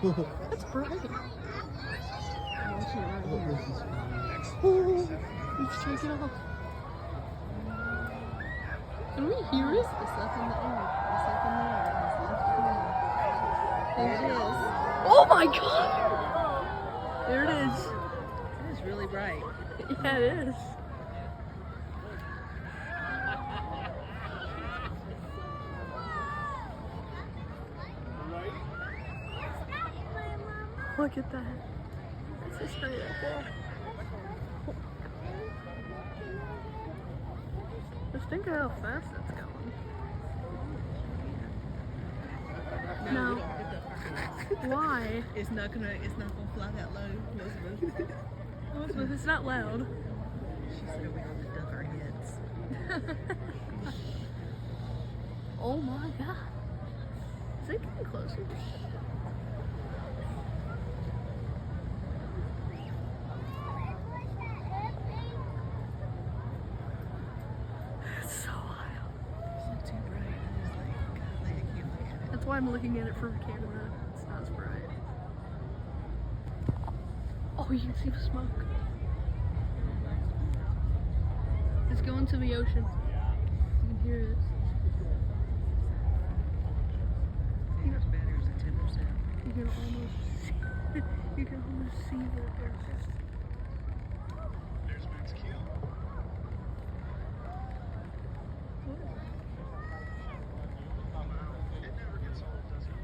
That's bright. Oh, let's take it off. Can we hear it? It's up in the air. It's up in the air. It's up in the air. There it is. Oh my god! There it is. It is really bright. Yeah, it is. Look at that. That's a straight up there. Just think of how fast that's going. No. Why? It's not gonna fly that low, Elizabeth. Elizabeth, it's not loud. She said we have to duck our heads. Oh my god. Is it getting closer? It's so wild. It's not too bright. I was like, golly, I can't look at it. That's why I'm looking at it from a camera. It's not as bright. Oh, you can see the smoke. It's going to the ocean. You can hear it. Peter's battery's at 10%. You can almost see, you can almost see the aircraft. There's Matt's cue. It never gets old, does it?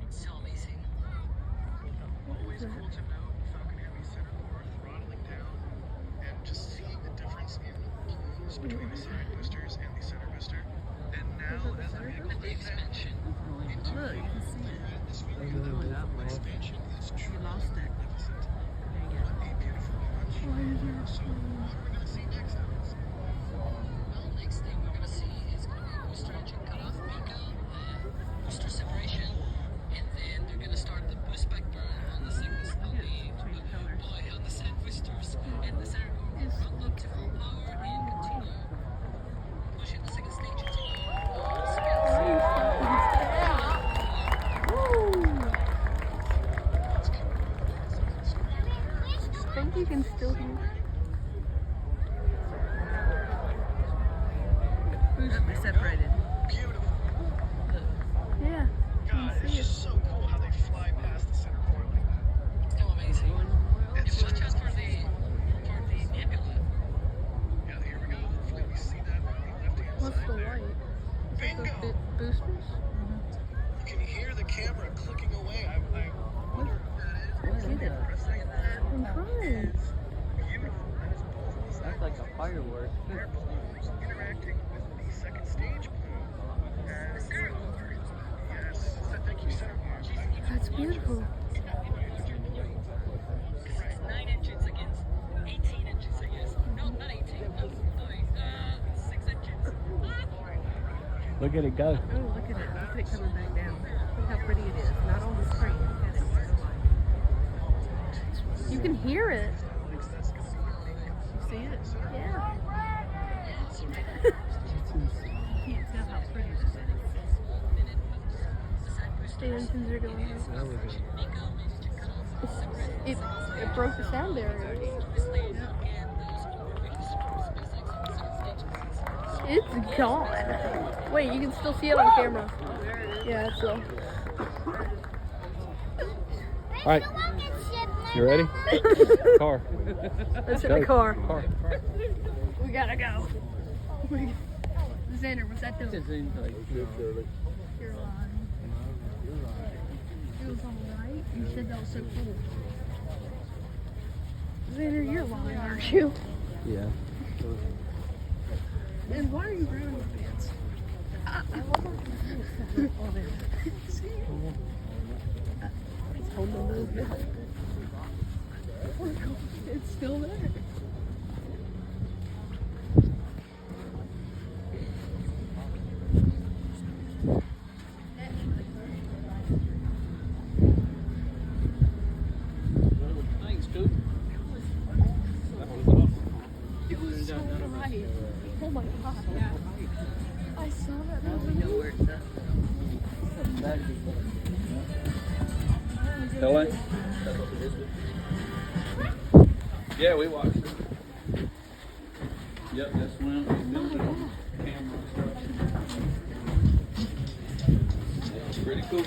It's so amazing. Always cool to know Falcon Heavy center core throttling down and just seeing the difference in plumes between the side boosters and the center booster. And now, as the vehicle The expansion. into Look, you can see it. this vehicle expansion is You truly lost it. magnificent. There you What go. a beautiful launch. Why is there a So, plane? what are we going to see next, Alex? Well, next thing we're going to see is going to be booster engine cutoff, Pico, booster separation, and then they're going to start the boost back burn on the second, on the side boosters, and the center core will run up to full power and continue pushing the second stage into I think you can still hear. They separated. Beautiful. Look. Yeah. God, it's just so cool how they fly past the center core like that. It's still amazing. It's It was just for the nebula. Yeah, here we go. Hopefully we see that on the left-hand What's side the there. light? Is that Bingo! the boosters? You can hear the camera clicking away. I wonder who that is. Look at it. I'm trying. It's beautiful. That is both That's like a firework. their plumes interacting with the second stage plume. And yes, thank you, Center Core. That's beautiful. Because it's 9 engines against 18 engines, I guess. No, not 18. No, sorry. 6 engines. Look at it go. Oh, look at it. Look at it coming back down. Look how pretty it is. Not on the screen. Look at it. It's so light. You can hear it. You see it? Yeah. You can't tell how pretty it is. The engines are going That was it. It broke the sound barrier. It's gone. Wait, you can still see it on camera. Yeah, it's still. All right. You ready? Car. Let's hit the car. Car. We gotta go. Xander, what's that doing? You're lying. It was alright. You said that was so cool. Xander, you're lying, aren't you? Yeah. And why are you grabbing my pants? Oh, there. It's holding a little bit. It's still there. Thanks, dude. It was so bright. Oh my god. I saw that. We know where it's at. That LA? Yeah, we watched it. Yep, that's when we filmed it on camera and stuff. Yeah, it's pretty cool.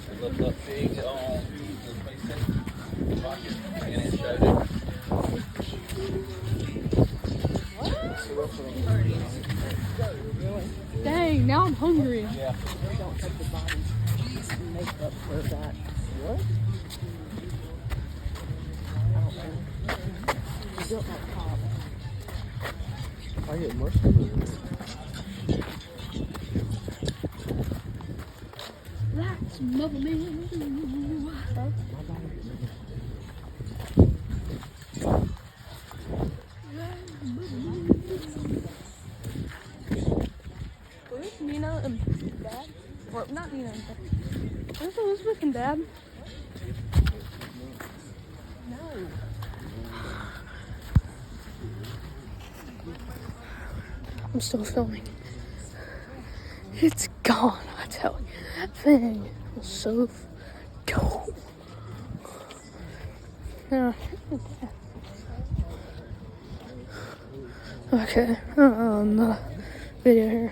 They looked up big on the space station rocket and it showed it. Dang, now I'm hungry. Yeah. Don't take the body and make up for that. What? I don't know. You built that top. I get marshmallows. That's Mother Man. Where's Nina and Dad? Or not Nina and Dad. Where's Elizabeth and Dad? No. I'm still filming. It's gone, I tell you. That thing was so dope. Yeah. Okay, the video here.